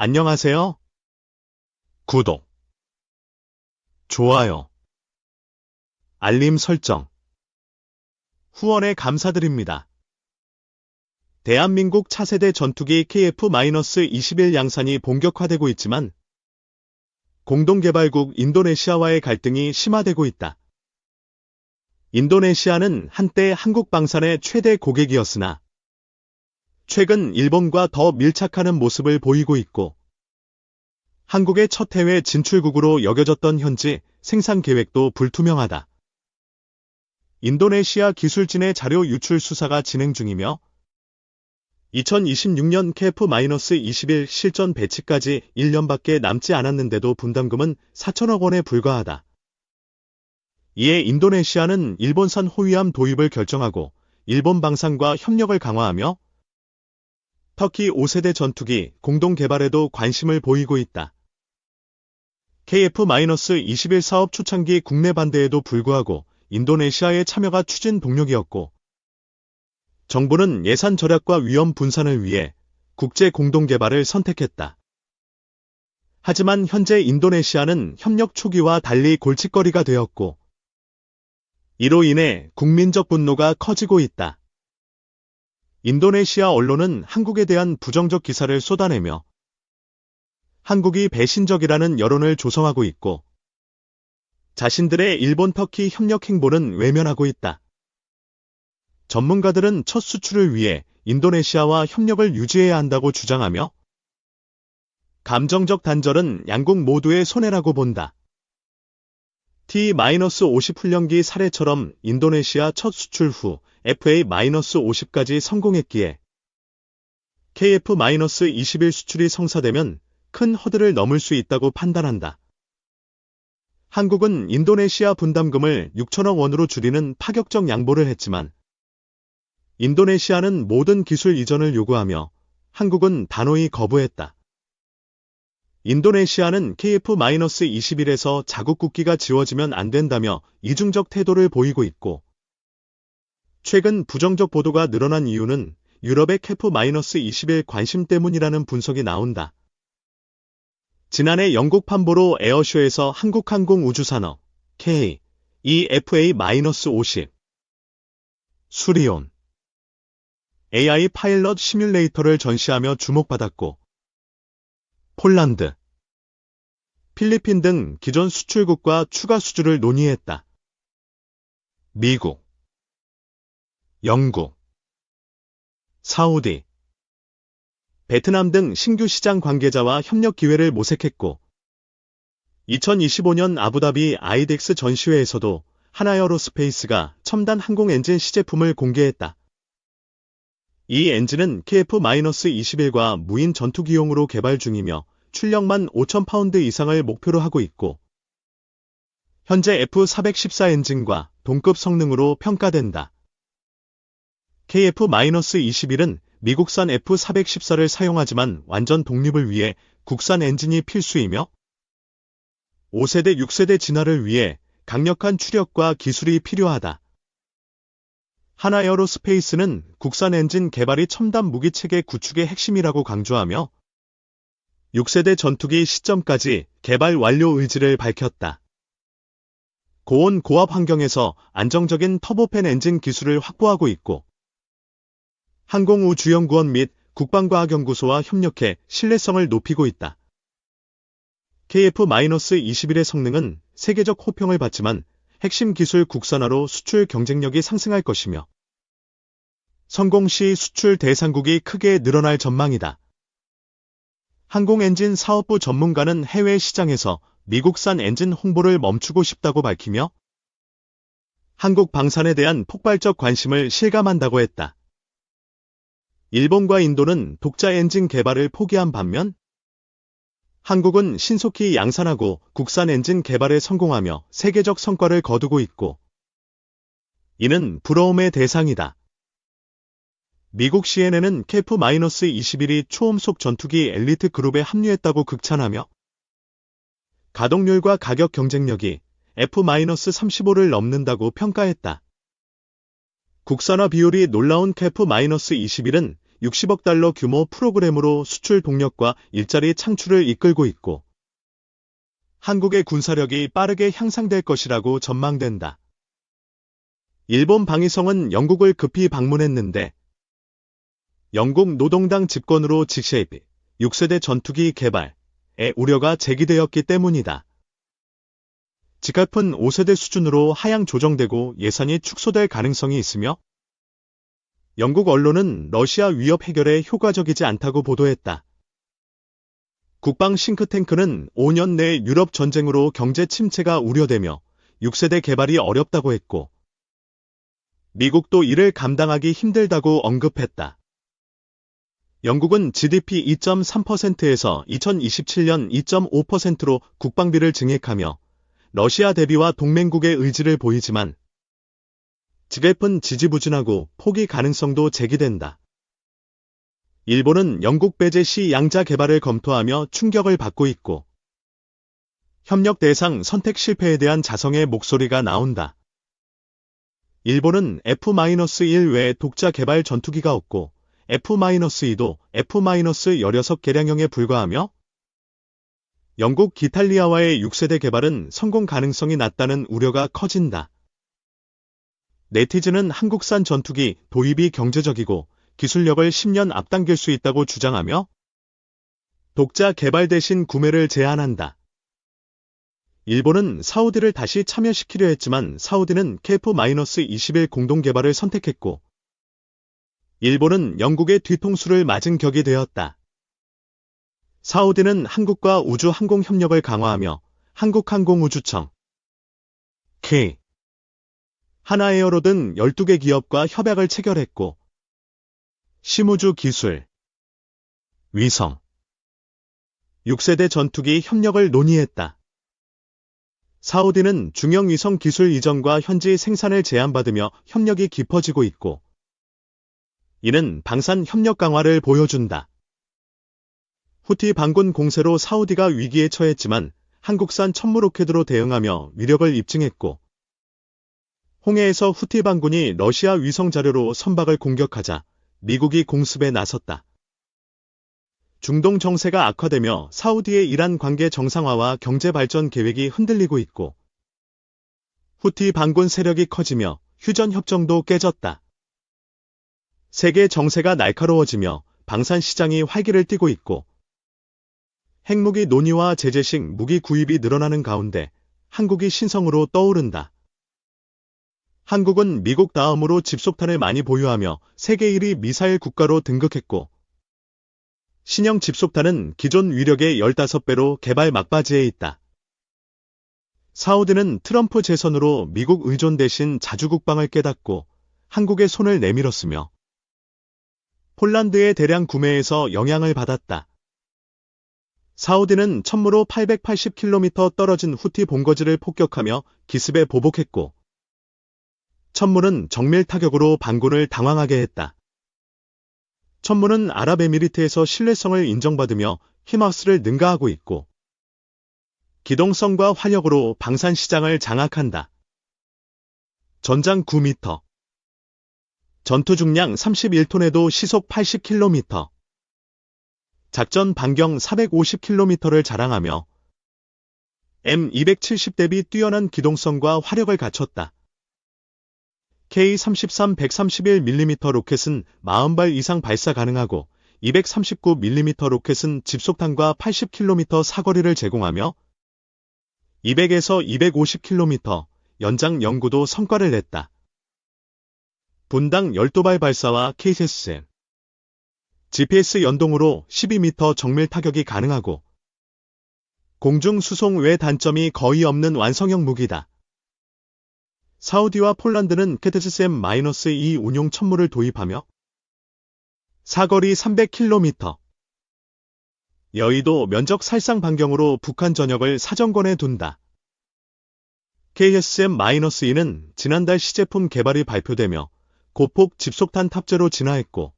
안녕하세요. 구독, 좋아요, 알림 설정, 후원에 감사드립니다. 대한민국 차세대 전투기 KF-21 양산이 본격화되고 있지만 공동개발국 인도네시아와의 갈등이 심화되고 있다. 인도네시아는 한때 한국 방산의 최대 고객이었으나 최근 일본과 더 밀착하는 모습을 보이고 있고 한국의 첫 해외 진출국으로 여겨졌던 현지 생산 계획도 불투명하다. 인도네시아 기술진의 자료 유출 수사가 진행 중이며 2026년 KF-21 실전 배치까지 1년밖에 남지 않았는데도 분담금은 4천억 원에 불과하다. 이에 인도네시아는 일본산 호위함 도입을 결정하고 일본 방산과 협력을 강화하며 터키 5세대 전투기 공동 개발에도 관심을 보이고 있다. KF-21 사업 초창기 국내 반대에도 불구하고 인도네시아의 참여가 추진 동력이었고 정부는 예산 절약과 위험 분산을 위해 국제 공동 개발을 선택했다. 하지만 현재 인도네시아는 협력 초기와 달리 골칫거리가 되었고 이로 인해 국민적 분노가 커지고 있다. 인도네시아 언론은 한국에 대한 부정적 기사를 쏟아내며 한국이 배신적이라는 여론을 조성하고 있고 자신들의 일본 터키 협력 행보는 외면하고 있다. 전문가들은 첫 수출을 위해 인도네시아와 협력을 유지해야 한다고 주장하며 감정적 단절은 양국 모두의 손해라고 본다. T-50 훈련기 사례처럼 인도네시아 첫 수출 후 FA-50까지 성공했기에 KF-21 수출이 성사되면 큰 허들을 넘을 수 있다고 판단한다. 한국은 인도네시아 분담금을 6천억 원으로 줄이는 파격적 양보를 했지만 인도네시아는 모든 기술 이전을 요구하며 한국은 단호히 거부했다. 인도네시아는 KF-21에서 자국 국기가 지워지면 안 된다며 이중적 태도를 보이고 있고 최근 부정적 보도가 늘어난 이유는 유럽의 KF-21 관심 때문이라는 분석이 나온다. 지난해 영국 판보로 에어쇼에서 한국항공우주산업 K, EFA-50 수리온 AI 파일럿 시뮬레이터를 전시하며 주목받았고 폴란드, 필리핀 등 기존 수출국과 추가 수주를 논의했다. 미국, 영국, 사우디, 베트남 등 신규 시장 관계자와 협력 기회를 모색했고 2025년 아부다비 아이덱스 전시회에서도 하나에어로스페이스가 첨단 항공 엔진 시제품을 공개했다. 이 엔진은 KF-21과 무인 전투기용으로 개발 중이며 출력만 5,000파운드 이상을 목표로 하고 있고 현재 F-414 엔진과 동급 성능으로 평가된다. KF-21은 미국산 F-414를 사용하지만 완전 독립을 위해 국산 엔진이 필수이며 5세대, 6세대 진화를 위해 강력한 추력과 기술이 필요하다. 하나에어로스페이스는 국산 엔진 개발이 첨단 무기체계 구축의 핵심이라고 강조하며 6세대 전투기 시점까지 개발 완료 의지를 밝혔다. 고온 고압 환경에서 안정적인 터보팬 엔진 기술을 확보하고 있고 항공우주연구원 및 국방과학연구소와 협력해 신뢰성을 높이고 있다. KF-21의 성능은 세계적 호평을 받지만 핵심 기술 국산화로 수출 경쟁력이 상승할 것이며 성공 시 수출 대상국이 크게 늘어날 전망이다. 항공엔진 사업부 전문가는 해외 시장에서 미국산 엔진 홍보를 멈추고 싶다고 밝히며 한국 방산에 대한 폭발적 관심을 실감한다고 했다. 일본과 인도는 독자 엔진 개발을 포기한 반면 한국은 신속히 양산하고 국산 엔진 개발에 성공하며 세계적 성과를 거두고 있고 이는 부러움의 대상이다. 미국 CNN은 KF-21이 초음속 전투기 엘리트 그룹에 합류했다고 극찬하며 가동률과 가격 경쟁력이 F-35를 넘는다고 평가했다. 국산화 비율이 놀라운 KF-21은 60억 달러 규모 프로그램으로 수출 동력과 일자리 창출을 이끌고 있고 한국의 군사력이 빠르게 향상될 것이라고 전망된다. 일본 방위성은 영국을 급히 방문했는데 영국 노동당 집권으로 G-shape 6세대 전투기 개발에 우려가 제기되었기 때문이다. 지갑은 5세대 수준으로 하향 조정되고 예산이 축소될 가능성이 있으며 영국 언론은 러시아 위협 해결에 효과적이지 않다고 보도했다. 국방 싱크탱크는 5년 내 유럽 전쟁으로 경제 침체가 우려되며 6세대 개발이 어렵다고 했고 미국도 이를 감당하기 힘들다고 언급했다. 영국은 GDP 2.3%에서 2027년 2.5%로 국방비를 증액하며 러시아 대비와 동맹국의 의지를 보이지만 지갑은 지지부진하고 포기 가능성도 제기된다. 일본은 영국 배제 시 양자 개발을 검토하며 충격을 받고 있고 협력 대상 선택 실패에 대한 자성의 목소리가 나온다. 일본은 F-1 외에 독자 개발 전투기가 없고 F-2도 F-16 개량형에 불과하며 영국 기탈리아와의 6세대 개발은 성공 가능성이 낮다는 우려가 커진다. 네티즌은 한국산 전투기 도입이 경제적이고 기술력을 10년 앞당길 수 있다고 주장하며 독자 개발 대신 구매를 제안한다. 일본은 사우디를 다시 참여시키려 했지만 사우디는 KF-21 공동 개발을 선택했고 일본은 영국의 뒤통수를 맞은 격이 되었다. 사우디는 한국과 우주항공 협력을 강화하며 한국항공우주청, K, 하나에어로 등 12개 기업과 협약을 체결했고 심우주 기술, 위성, 6세대 전투기 협력을 논의했다. 사우디는 중형위성 기술 이전과 현지 생산을 제한받으며 협력이 깊어지고 있고 이는 방산 협력 강화를 보여준다. 후티 반군 공세로 사우디가 위기에 처했지만 한국산 천무 로켓으로 대응하며 위력을 입증했고 홍해에서 후티 반군이 러시아 위성 자료로 선박을 공격하자 미국이 공습에 나섰다. 중동 정세가 악화되며 사우디의 이란 관계 정상화와 경제 발전 계획이 흔들리고 있고 후티 반군 세력이 커지며 휴전 협정도 깨졌다. 세계 정세가 날카로워지며 방산 시장이 활기를 띠고 있고 핵무기 논의와 제재식 무기 구입이 늘어나는 가운데 한국이 신성으로 떠오른다. 한국은 미국 다음으로 집속탄을 많이 보유하며 세계 1위 미사일 국가로 등극했고 신형 집속탄은 기존 위력의 15배로 개발 막바지에 있다. 사우디는 트럼프 재선으로 미국 의존 대신 자주국방을 깨닫고 한국의 손을 내밀었으며 폴란드의 대량 구매에서 영향을 받았다. 사우디는 천무로 880km 떨어진 후티 본거지를 폭격하며 기습에 보복했고 천무는 정밀 타격으로 반군을 당황하게 했다. 천무는 아랍에미리트에서 신뢰성을 인정받으며 히마스를 능가하고 있고 기동성과 화력으로 방산 시장을 장악한다. 전장 9m, 전투 중량 31톤에도 시속 80km, 작전 반경 450km를 자랑하며 M270 대비 뛰어난 기동성과 화력을 갖췄다. K-33 131mm 로켓은 40발 이상 발사 가능하고 239mm 로켓은 집속탄과 80km 사거리를 제공하며 200에서 250km 연장 연구도 성과를 냈다. 분당 12발 발사와 KSM, GPS 연동으로 12m 정밀 타격이 가능하고 공중 수송 외 단점이 거의 없는 완성형 무기다. 사우디와 폴란드는 KSM-2 운용 천무를 도입하며 사거리 300km, 여의도 면적 살상 반경으로 북한 전역을 사정권에 둔다. KSM-2는 지난달 시제품 개발이 발표되며 고폭 집속탄 탑재로 진화했고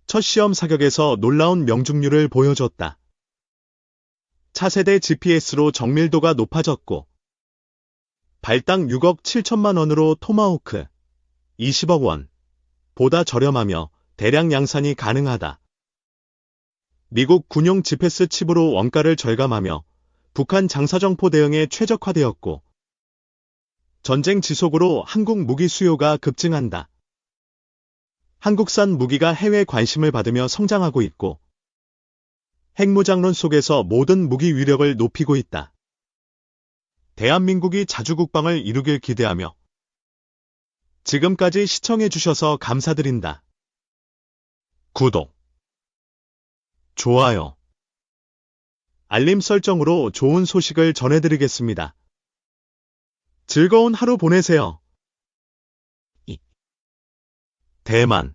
첫 시험 사격에서 놀라운 명중률을 보여줬다. 차세대 GPS로 정밀도가 높아졌고 발당 6억 7천만 원으로 토마호크 20억 원 보다 저렴하며 대량 양산이 가능하다. 미국 군용 지페스 칩으로 원가를 절감하며 북한 장사정포 대응에 최적화되었고, 전쟁 지속으로 한국 무기 수요가 급증한다. 한국산 무기가 해외 관심을 받으며 성장하고 있고, 핵무장론 속에서 모든 무기 위력을 높이고 있다. 대한민국이 자주국방을 이루길 기대하며 지금까지 시청해주셔서 감사드린다. 구독, 좋아요, 알림 설정으로 좋은 소식을 전해드리겠습니다. 즐거운 하루 보내세요. 대만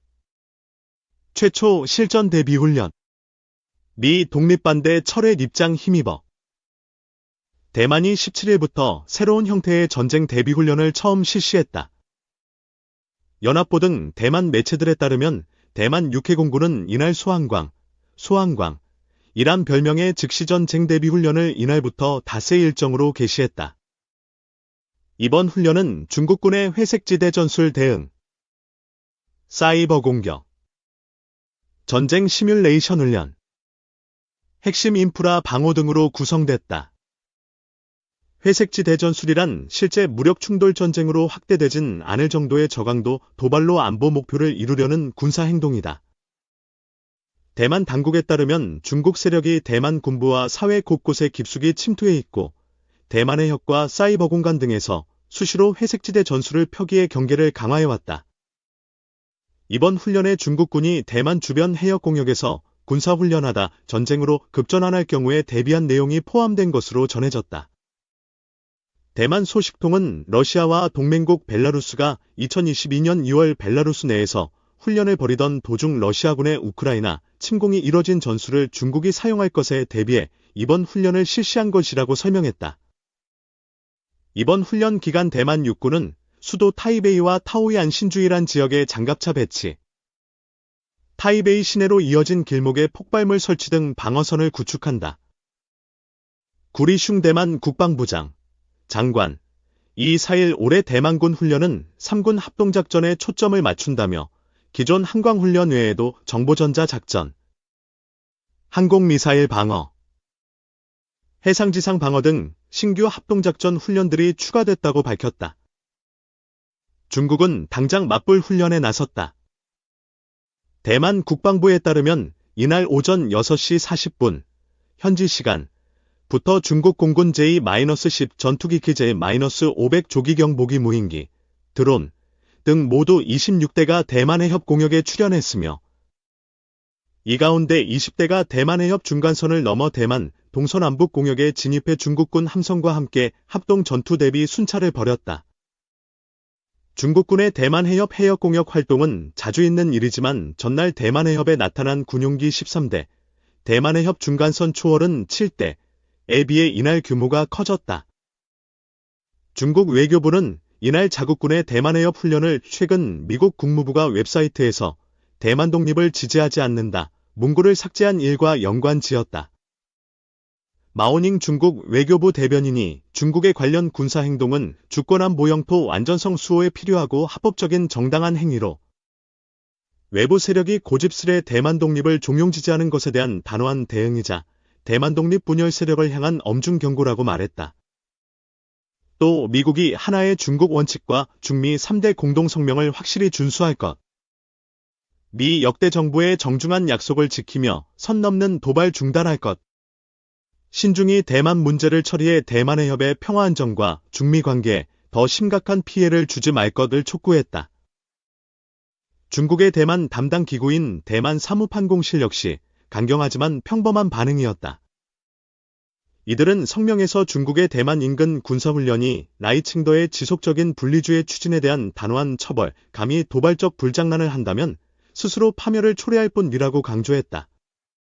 최초 실전 대비 훈련. 미 독립반대 철회 입장 힘입어. 대만이 17일부터 새로운 형태의 전쟁 대비 훈련을 처음 실시했다. 연합보 등 대만 매체들에 따르면 대만 육해공군은 이날 소항광, 이란 별명의 즉시전쟁 대비 훈련을 이날부터 닷새 일정으로 개시했다. 이번 훈련은 중국군의 회색지대 전술 대응, 사이버 공격, 전쟁 시뮬레이션 훈련, 핵심 인프라 방어 등으로 구성됐다. 회색지대 전술이란 실제 무력 충돌 전쟁으로 확대되진 않을 정도의 저강도 도발로 안보 목표를 이루려는 군사행동이다. 대만 당국에 따르면 중국 세력이 대만 군부와 사회 곳곳에 깊숙이 침투해 있고, 대만의 핵과 사이버 공간 등에서 수시로 회색지대 전술을 표기해 경계를 강화해왔다. 이번 훈련에 중국군이 대만 주변 해역 공역에서 군사훈련하다 전쟁으로 급전환할 경우에 대비한 내용이 포함된 것으로 전해졌다. 대만 소식통은 러시아와 동맹국 벨라루스가 2022년 2월 벨라루스 내에서 훈련을 벌이던 도중 러시아군의 우크라이나 침공이 이뤄진 전술을 중국이 사용할 것에 대비해 이번 훈련을 실시한 것이라고 설명했다. 이번 훈련 기간 대만 육군은 수도 타이베이와 타오이안 신주이란 지역의 장갑차 배치, 타이베이 시내로 이어진 길목에 폭발물 설치 등 방어선을 구축한다. 구리슝 대만 국방부장, 장관, 2-4일 올해 대만군 훈련은 3군 합동작전에 초점을 맞춘다며 기존 한광훈련 외에도 정보전자 작전, 항공미사일 방어, 해상지상 방어 등 신규 합동작전 훈련들이 추가됐다고 밝혔다. 중국은 당장 맞불 훈련에 나섰다. 대만 국방부에 따르면 이날 오전 6시 40분 현지 시간부터 중국 공군 J-10 전투기기 J-500 조기경보기 무인기, 드론 등 모두 26대가 대만해협 공역에 출현했으며, 이 가운데 20대가 대만해협 중간선을 넘어 대만 동서남북 공역에 진입해 중국군 함성과 함께 합동 전투 대비 순찰을 벌였다. 중국군의 대만해협 해역공역 활동은 자주 있는 일이지만 전날 대만해협에 나타난 군용기 13대, 대만해협 중간선 초월은 7대에 비해 이날 규모가 커졌다. 중국 외교부는 이날 자국군의 대만해협 훈련을 최근 미국 국무부가 웹사이트에서 대만 독립을 지지하지 않는다 문구를 삭제한 일과 연관지었다. 마오닝 중국 외교부 대변인이 중국의 관련 군사행동은 주권안보 영토 완전성 수호에 필요하고 합법적인 정당한 행위로 외부 세력이 고집스레 대만 독립을 종용지지하는 것에 대한 단호한 대응이자 대만 독립 분열 세력을 향한 엄중 경고라고 말했다. 또 미국이 하나의 중국 원칙과 중미 3대 공동성명을 확실히 준수할 것, 미 역대 정부의 정중한 약속을 지키며 선 넘는 도발 중단할 것, 신중히 대만 문제를 처리해 대만해협의 평화 안정과 중미 관계에 더 심각한 피해를 주지 말 것을 촉구했다. 중국의 대만 담당 기구인 대만 사무판공실 역시 강경하지만 평범한 반응이었다. 이들은 성명에서 중국의 대만 인근 군사훈련이 라이칭더의 지속적인 분리주의 추진에 대한 단호한 처벌, 감히 도발적 불장난을 한다면 스스로 파멸을 초래할 뿐이라고 강조했다.